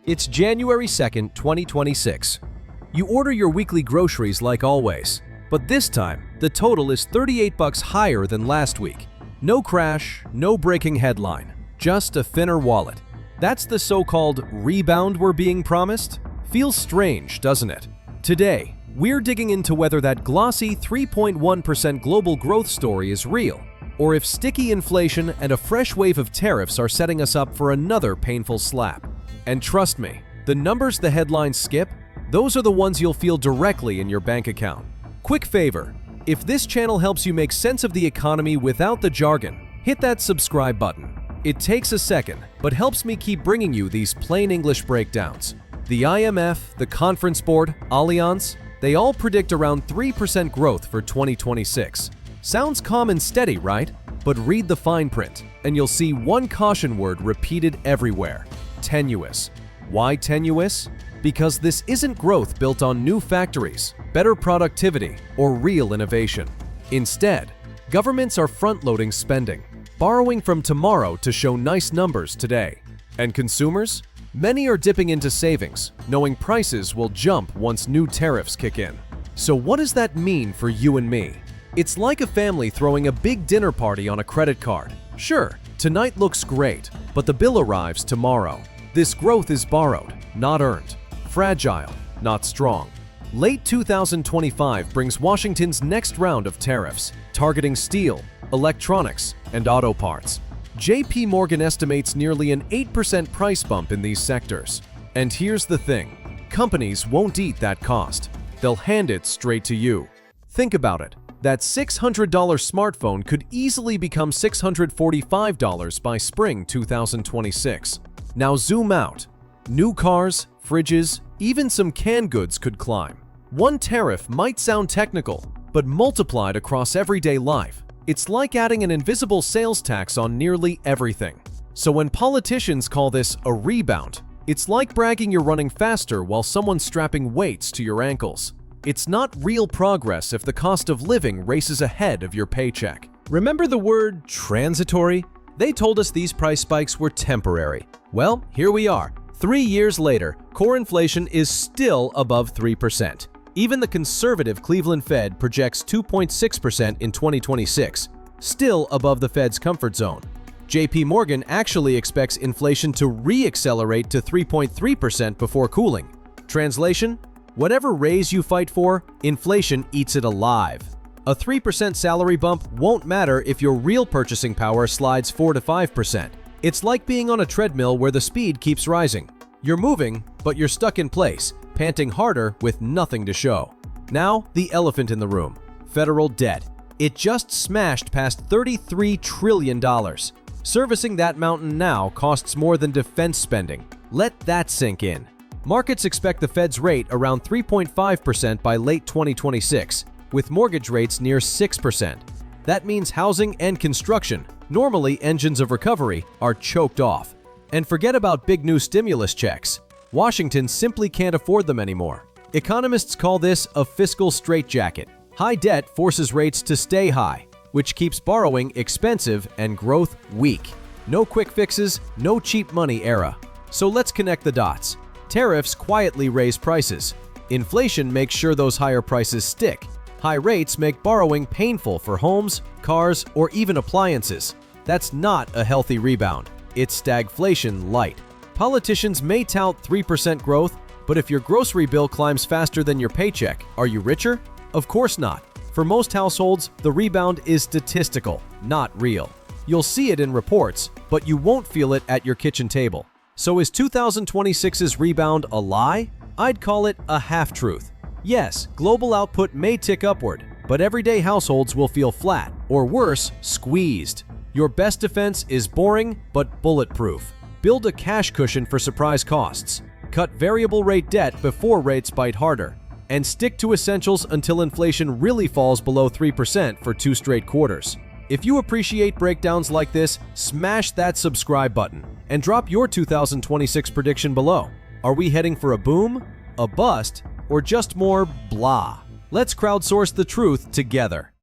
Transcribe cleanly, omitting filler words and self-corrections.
It's January 2nd, 2026. You order your weekly groceries like always, but this time, the total is $38 higher than last week. No crash, no breaking headline, just a thinner wallet. That's the so-called rebound we're being promised? Feels strange, doesn't it? Today, we're digging into whether that glossy 3.1% global growth story is real, or if sticky inflation and a fresh wave of tariffs are setting us up for another painful slap. And trust me, the numbers the headlines skip, those are the ones you'll feel directly in your bank account. Quick favor, if this channel helps you make sense of the economy without the jargon, hit that subscribe button. It takes a second, but helps me keep bringing you these plain English breakdowns. The IMF, the Conference Board, Allianz, they all predict around 3% growth for 2026. Sounds calm and steady, right? But read the fine print, and you'll see one caution word repeated everywhere: tenuous. Why tenuous? Because this isn't growth built on new factories, better productivity, or real innovation. Instead, governments are front-loading spending, borrowing from tomorrow to show nice numbers today. And consumers? Many are dipping into savings, knowing prices will jump once new tariffs kick in. So what does that mean for you and me? It's like a family throwing a big dinner party on a credit card. Sure, tonight looks great, but the bill arrives tomorrow. This growth is borrowed, not earned. Fragile, not strong. Late 2025 brings Washington's next round of tariffs, targeting steel, electronics, and auto parts. JP Morgan estimates nearly an 8% price bump in these sectors. And here's the thing, companies won't eat that cost. They'll hand it straight to you. Think about it. That $600 smartphone could easily become $645 by spring 2026. Now zoom out. New cars, fridges, even some canned goods could climb. One tariff might sound technical, but multiplied across everyday life, it's like adding an invisible sales tax on nearly everything. So when politicians call this a rebound, it's like bragging you're running faster while someone's strapping weights to your ankles. It's not real progress if the cost of living races ahead of your paycheck. Remember the word transitory? They told us these price spikes were temporary. Well, here we are. 3 years later, core inflation is still above 3%. Even the conservative Cleveland Fed projects 2.6% in 2026, still above the Fed's comfort zone. JP Morgan actually expects inflation to re-accelerate to 3.3% before cooling. Translation? Whatever raise you fight for, inflation eats it alive. A 3% salary bump won't matter if your real purchasing power slides 4 to 5%. It's like being on a treadmill where the speed keeps rising. You're moving, but you're stuck in place, panting harder with nothing to show. Now, the elephant in the room, federal debt. It just smashed past $33 trillion. Servicing that mountain now costs more than defense spending. Let that sink in. Markets expect the Fed's rate around 3.5% by late 2026, with mortgage rates near 6%. That means housing and construction, normally engines of recovery, are choked off. And forget about big new stimulus checks. Washington simply can't afford them anymore. Economists call this a fiscal straitjacket. High debt forces rates to stay high, which keeps borrowing expensive and growth weak. No quick fixes, no cheap money era. So let's connect the dots. Tariffs quietly raise prices. Inflation makes sure those higher prices stick. High rates make borrowing painful for homes, cars, or even appliances. That's not a healthy rebound. It's stagflation light. Politicians may tout 3% growth, but if your grocery bill climbs faster than your paycheck, are you richer? Of course not. For most households, the rebound is statistical, not real. You'll see it in reports, but you won't feel it at your kitchen table. So is 2026's rebound a lie? I'd call it a half-truth. Yes, global output may tick upward, but everyday households will feel flat, or worse, squeezed. Your best defense is boring but bulletproof. Build a cash cushion for surprise costs. Cut variable rate debt before rates bite harder. And stick to essentials until inflation really falls below 3% for 2 straight quarters. If you appreciate breakdowns like this, smash that subscribe button and drop your 2026 prediction below. Are we heading for a boom, a bust, or just more blah? Let's crowdsource the truth together.